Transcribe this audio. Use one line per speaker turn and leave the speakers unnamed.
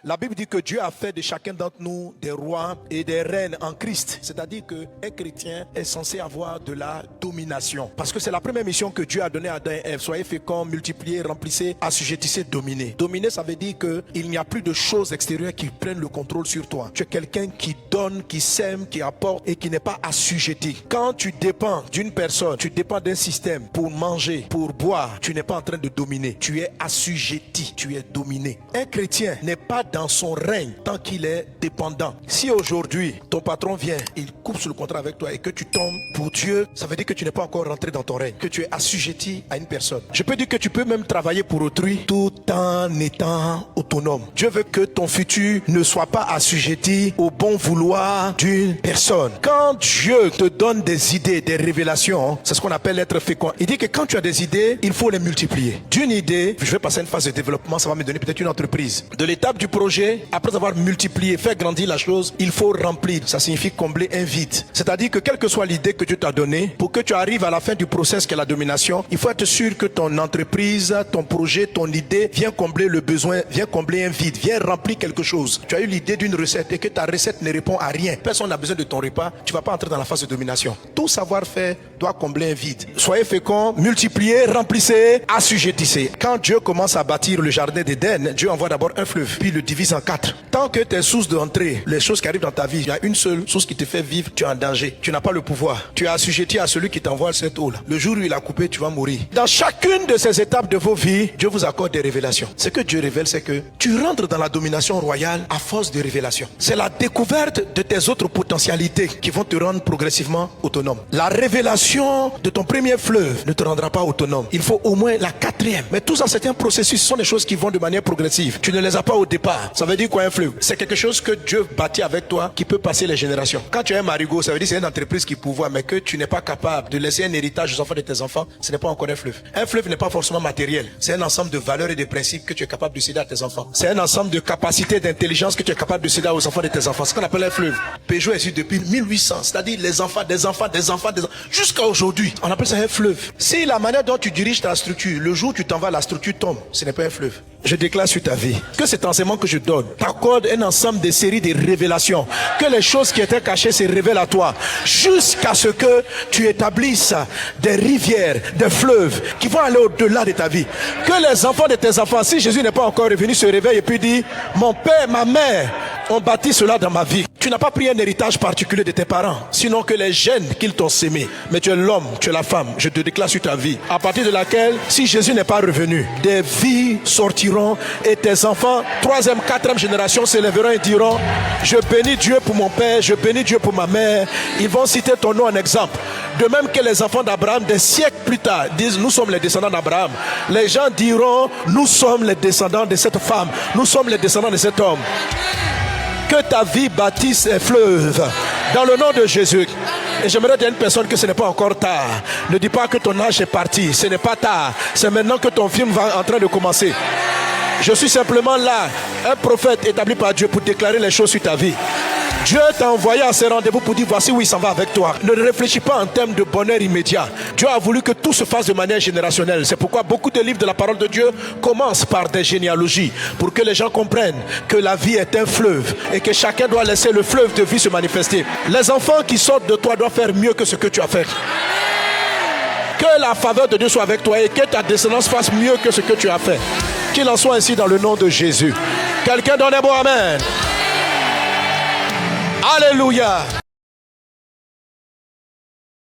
La Bible dit que Dieu a fait de chacun d'entre nous des rois et des reines en Christ. C'est-à-dire qu'un chrétien est censé avoir de la domination. Parce que c'est la première mission que Dieu a donnée à Adam et Ève. Soyez féconds, multipliez, remplissez, assujettissez, dominez. Dominer, ça veut dire qu'il n'y a plus de choses extérieures qui prennent le contrôle sur toi. Tu es quelqu'un qui donne, qui sème, qui apporte et qui n'est pas assujetti. Quand tu dépends d'une personne, tu dépends d'un système pour manger, pour boire, tu n'es pas en train de dominer. Tu es assujetti, tu es dominé. Un chrétien n'est pas dans son règne tant qu'il est dépendant. Si aujourd'hui ton patron vient, il coupe sur le contrat avec toi et que tu tombes pour Dieu, ça veut dire que tu n'es pas encore rentré dans ton règne, que tu es assujetti à une personne. Je peux dire que tu peux même travailler pour autrui tout en étant autonome. Dieu veut que ton futur ne soit pas assujetti au bon vouloir d'une personne. Quand Dieu te donne des idées, des révélations, c'est ce qu'on appelle être fécond. Il dit que quand tu as des idées, il faut les multiplier. D'une idée, je vais passer à une phase de développement, ça va me donner peut-être une entreprise. De l'étape du projet, après avoir multiplié, fait grandir la chose, il faut remplir. Ça signifie combler un vide. C'est-à-dire que quelle que soit l'idée que Dieu t'a donnée, pour que tu arrives à la fin du process qui est la domination, il faut être sûr que ton entreprise, ton projet, ton idée vient combler le besoin, vient combler un vide, vient remplir quelque chose. Tu as eu l'idée d'une recette et que ta recette ne répond à rien. Personne n'a besoin de ton repas, tu ne vas pas entrer dans la phase de domination. Tout savoir-faire doit combler un vide. Soyez féconds, multipliez, remplissez, assujettissez. Quand Dieu commence à bâtir le jardin d'Éden, Dieu envoie d'abord un fleuve, puis le divise en 4. Tant que tes sources d'entrée, les choses qui arrivent dans ta vie, il y a une seule source qui te fait vivre, tu es en danger. Tu n'as pas le pouvoir. Tu es assujetti à celui qui t'envoie cette eau-là. Le jour où il a coupé, tu vas mourir. Dans chacune de ces étapes de vos vies, Dieu vous accorde des révélations. Ce que Dieu révèle, c'est que tu rentres dans la domination royale à force de révélations. C'est la découverte de tes autres potentialités qui vont te rendre progressivement autonome. La révélation de ton premier fleuve ne te rendra pas autonome. Il faut au moins la 4e. Mais tout ça, c'est un processus. Ce sont des choses qui vont de manière progressive. Tu ne les as pas au départ. Ça veut dire quoi un fleuve? C'est quelque chose que Dieu bâtit avec toi qui peut passer les générations. Quand tu as un marigot, ça veut dire que c'est une entreprise qui pourvoit, mais que tu n'es pas capable de laisser un héritage aux enfants de tes enfants, ce n'est pas encore un fleuve. Un fleuve n'est pas forcément matériel. C'est un ensemble de valeurs et de principes que tu es capable de céder à tes enfants. C'est un ensemble de capacités d'intelligence que tu es capable de céder aux enfants de tes enfants. C'est ce qu'on appelle un fleuve. Peugeot existe depuis 1800, c'est-à-dire les enfants, des enfants, des enfants, des enfants, jusqu'à aujourd'hui. On appelle ça un fleuve. Si la manière dont tu diriges ta structure, le jour où tu t'en vas, la structure tombe, ce n'est pas un fleuve. Je déclare sur ta vie que cet enseignement que je donne t'accorde un ensemble de séries de révélations, que les choses qui étaient cachées se révèlent à toi, jusqu'à ce que tu établisses des rivières, des fleuves qui vont aller au-delà de ta vie. Que les enfants de tes enfants, si Jésus n'est pas encore revenu, se réveillent et puis disent: mon père, ma mère ont bâti cela dans ma vie. Tu n'as pas pris un héritage particulier de tes parents, sinon que les gènes qu'ils t'ont sémés. Mais tu es l'homme, tu es la femme. Je te déclare sur ta vie, à partir de laquelle, si Jésus n'est pas revenu, des vies sortiront et tes enfants, 3e, 4e génération, s'élèveront et diront: je bénis Dieu pour mon père, je bénis Dieu pour ma mère. Ils vont citer ton nom en exemple. De même que les enfants d'Abraham, des siècles plus tard, disent: nous sommes les descendants d'Abraham. Les gens diront: nous sommes les descendants de cette femme, nous sommes les descendants de cet homme. Que ta vie bâtisse un fleuve dans le nom de Jésus. Et j'aimerais dire à une personne que ce n'est pas encore tard. Ne dis pas que ton âge est parti. Ce n'est pas tard. C'est maintenant que ton film va en train de commencer. Je suis simplement là, un prophète établi par Dieu pour déclarer les choses sur ta vie. Dieu t'a envoyé à ce rendez-vous pour dire: voici où il s'en va avec toi. Ne réfléchis pas en termes de bonheur immédiat. Dieu a voulu que tout se fasse de manière générationnelle. C'est pourquoi beaucoup de livres de la parole de Dieu commencent par des généalogies, pour que les gens comprennent que la vie est un fleuve et que chacun doit laisser le fleuve de vie se manifester. Les enfants qui sortent de toi doivent faire mieux que ce que tu as fait. Que la faveur de Dieu soit avec toi et que ta descendance fasse mieux que ce que tu as fait. Qu'il en soit ainsi dans le nom de Jésus. Quelqu'un donne un bon amen. Alléluia.